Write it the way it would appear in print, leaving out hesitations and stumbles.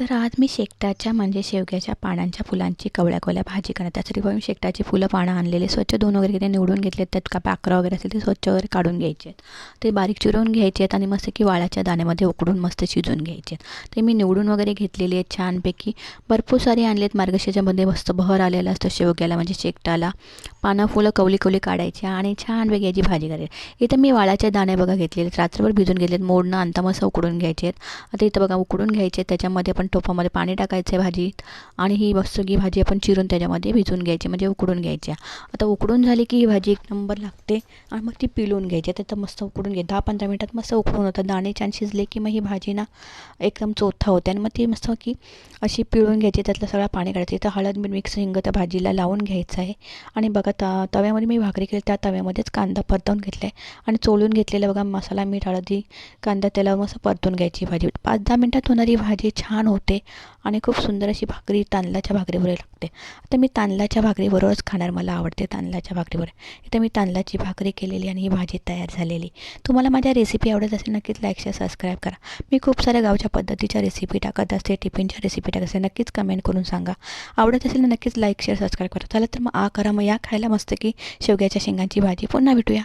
तर आज मी शेकटाच्या म्हणजे शेवग्याच्या पानांच्या फुलांची कवळ्या भाजी करणार. त्यासाठी पण शेकटाची फुलं पानं आणलेले स्वच्छ धुवून वगैरे ते निवडून घेतलेत. त्यात का पाखरं वगैरे असेल ते स्वच्छ वगैरे काढून घ्यायचे आहेत. ते बारीक चिरून घ्यायचे आहेत आणि मस्त की वाळाच्या दाण्यामध्ये उकडून मस्त शिजवून घ्यायचे आहेत. ते मी निवडून वगैरे घेतलेले आहेत छानपैकी. भरपूर सारे आणलेत. मार्गशीर्षामध्ये मस्त बहर आलेला असतं शेवग्याला म्हणजे शेकटाला. पानं फुलं कवली काढायची आणि छानपैकी याची भाजी करायची. इथं मी वाळाचे दाणे बघा घेतलेले रात्रभर भिजून घेतलेत. मोडणं आणता मस्त उकडून घ्यायचे आहेत. आता इथं बघा उकडून घ्यायचे. त्याच्यामध्ये पण टोपामध्ये पाणी टाकायचं आहे भाजीत आणि ही मस्तगी भाजी आपण चिरून त्याच्यामध्ये भिजवून घ्यायची म्हणजे उकडून घ्यायची. आता उकडून झाली की ही भाजी एक नंबर लागते आणि मग ती पिळून घ्यायची. तर मस्त उकडून घे 10-15 मिनटात मस्त उकडून होतं. दाणे छान शिजले की मग ही भाजी ना एकदम चोथा होते आणि मग ती मस्त की अशी पिळून घ्यायची. त्यातलं सगळं पाणी काढायचं. इथं हळद मीठ मिक्स हिंग त्या भाजीला लावून घ्यायचं आहे आणि बघा तव्यामध्ये मी भाकरी केली त्या तव्यामध्येच कांदा परतवून घेतला आहे आणि चोळून घेतलेला बघा मसाला मीठ हळदी कांदा त्याला मस्त परतून घ्यायची भाजी. 5-10 मिनटात होणारी भाजी छान होते आणि खूप सुंदर अशी भाकरी तांदळाच्या भाकरीवर लागते. आता मी तांदळाच्या भाकरीबरोबरच खाणार. मला आवडते तांदळाच्या भाकरीवर. इथं मी तांदळाची भाकरी केलेली आणि ही भाजी तयार झालेली. तुम्हाला माझ्या रेसिपी आवडत असेल नक्कीच लाईक शेअर सबस्क्राईब करा. मी खूप साऱ्या गावच्या पद्धतीच्या रेसिपी टाकत असते. टिफिनच्या रेसिपी टाकत असते. नक्कीच कमेंट करून सांगा. आवडत असेल ना नक्कीच लाईक शेअर सबस्क्राईब करा. चला तर मग करा मग या खायला मस्त की शेवग्याच्या शेंगांची भाजी. पुन्हा भेटूया.